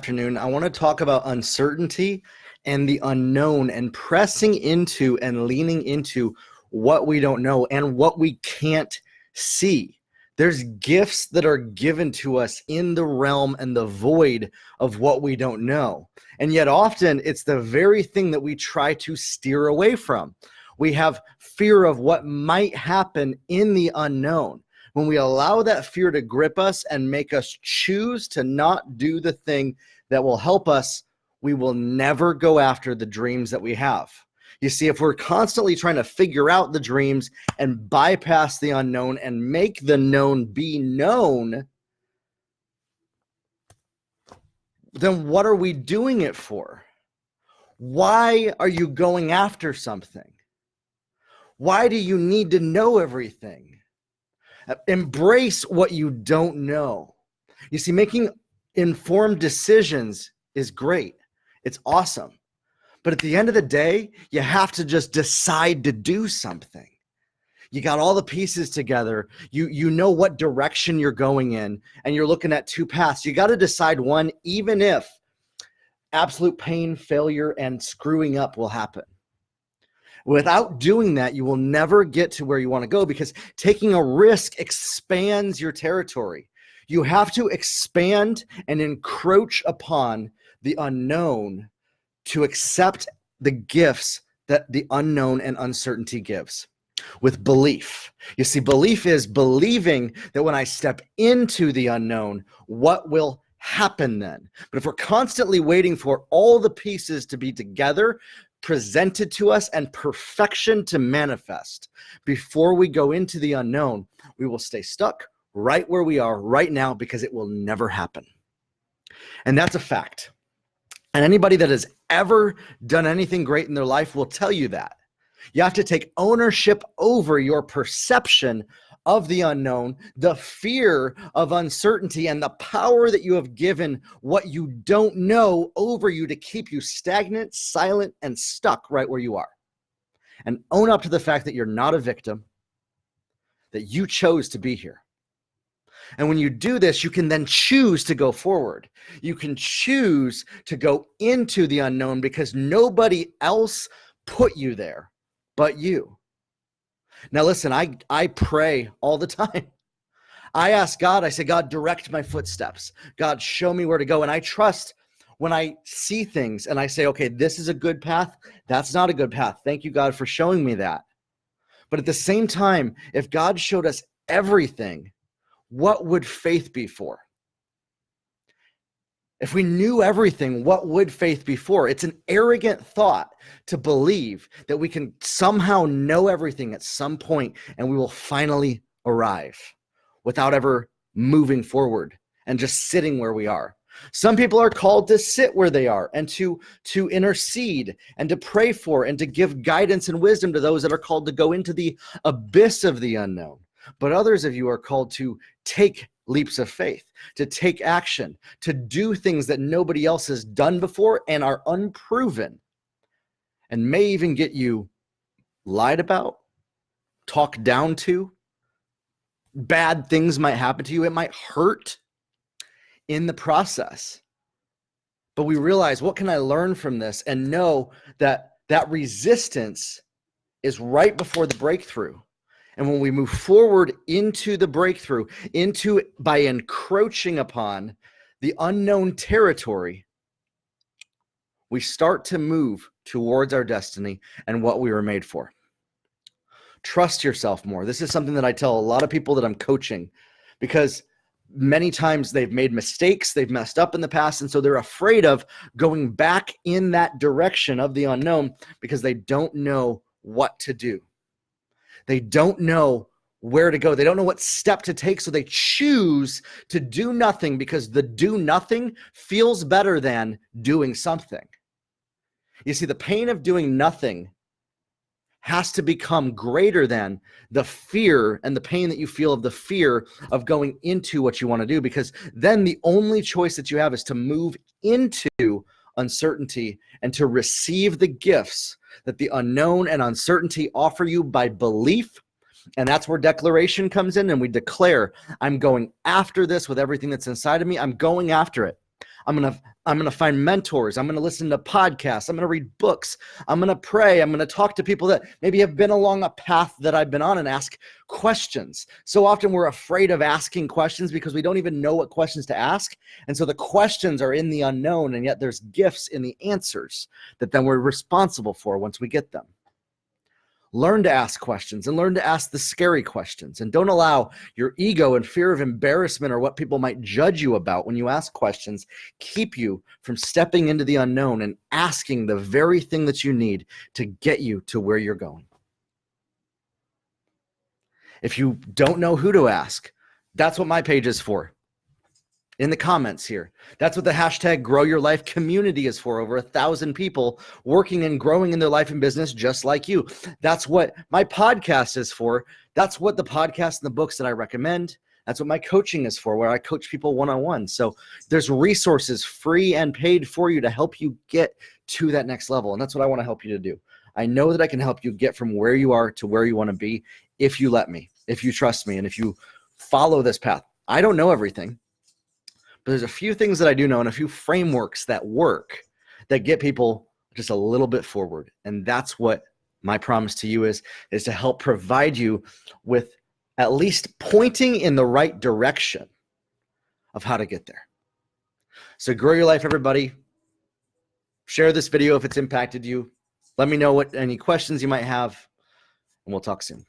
afternoon, I want to talk about uncertainty and the unknown and pressing into and leaning into what we don't know and what we can't see. There's gifts that are given to us in the realm and the void of what we don't know. And yet often it's the very thing that we try to steer away from. We have fear of what might happen in the unknown. When we allow that fear to grip us and make us choose to not do the thing that will help us, we will never go after the dreams that we have. You see, if we're constantly trying to figure out the dreams and bypass the unknown and make the known be known, then what are we doing it for? Why are you going after something? Why do you need to know everything? Embrace what you don't know. You see, making informed decisions is great. It's awesome. But at the end of the day, you have to just decide to do something. You got all the pieces together. You know what direction you're going in, and you're looking at two paths. You got to decide one, even if absolute pain, failure, and screwing up will happen. Without doing that, you will never get to where you want to go, because taking a risk expands your territory. You have to expand and encroach upon the unknown to accept the gifts that the unknown and uncertainty gives. With belief. You see, belief is believing that when I step into the unknown, what will happen then? But if we're constantly waiting for all the pieces to be together, presented to us, and perfection to manifest before we go into the unknown, we will stay stuck right where we are right now, because it will never happen. And that's a fact. And anybody that has ever done anything great in their life will tell you that. You have to take ownership over your perception of the unknown, the fear of uncertainty, and the power that you have given what you don't know over you to keep you stagnant, silent, and stuck right where you are. And own up to the fact that you're not a victim, that you chose to be here. And when you do this, you can then choose to go forward. You can choose to go into the unknown, because nobody else put you there but you. Now listen, I pray all the time. I ask God, I say, God, direct my footsteps. God, show me where to go. And I trust when I see things and I say, okay, this is a good path. That's not a good path. Thank you, God, for showing me that. But at the same time, if God showed us everything, what would faith be for? If we knew everything, what would faith be for? It's an arrogant thought to believe that we can somehow know everything at some point and we will finally arrive without ever moving forward and just sitting where we are. Some people are called to sit where they are and to intercede and to pray for and to give guidance and wisdom to those that are called to go into the abyss of the unknown. But others of you are called to take leaps of faith, to take action, to do things that nobody else has done before and are unproven, and may even get you lied about, talked down to. Bad things might happen to you. It might hurt in the process. But we realize, what can I learn from this? And know that that resistance is right before the breakthrough. And when we move forward into the breakthrough, by encroaching upon the unknown territory, we start to move towards our destiny and what we were made for. Trust yourself more. This is something that I tell a lot of people that I'm coaching, because many times they've made mistakes, they've messed up in the past, and so they're afraid of going back in that direction of the unknown because they don't know what to do. They don't know where to go. They don't know what step to take, so they choose to do nothing, because the do nothing feels better than doing something. You see, the pain of doing nothing has to become greater than the fear and the pain that you feel of the fear of going into what you want to do, because then the only choice that you have is to move into uncertainty and to receive the gifts that the unknown and uncertainty offer you by belief. And that's where declaration comes in, and we declare, I'm going after this with everything that's inside of me. I'm going after it. I'm going to find mentors. I'm going to listen to podcasts. I'm going to read books. I'm going to pray. I'm going to talk to people that maybe have been along a path that I've been on and ask questions. So often we're afraid of asking questions because we don't even know what questions to ask. And so the questions are in the unknown, and yet there's gifts in the answers that then we're responsible for once we get them. Learn to ask questions and learn to ask the scary questions, and don't allow your ego and fear of embarrassment or what people might judge you about when you ask questions keep you from stepping into the unknown and asking the very thing that you need to get you to where you're going. If you don't know who to ask, that's what my page is for. In the comments here. That's what the hashtag Grow Your Life community is for. Over 1,000 people working and growing in their life and business just like you. That's what my podcast is for. That's what the podcast and the books that I recommend. That's what my coaching is for, where I coach people one-on-one. So there's resources free and paid for you to help you get to that next level. And that's what I want to help you to do. I know that I can help you get from where you are to where you want to be if you let me, if you trust me, and if you follow this path. I don't know everything. But there's a few things that I do know and a few frameworks that work that get people just a little bit forward. And that's what my promise to you is to help provide you with at least pointing in the right direction of how to get there. So grow your life, everybody. Share this video if it's impacted you. Let me know what any questions you might have, and we'll talk soon.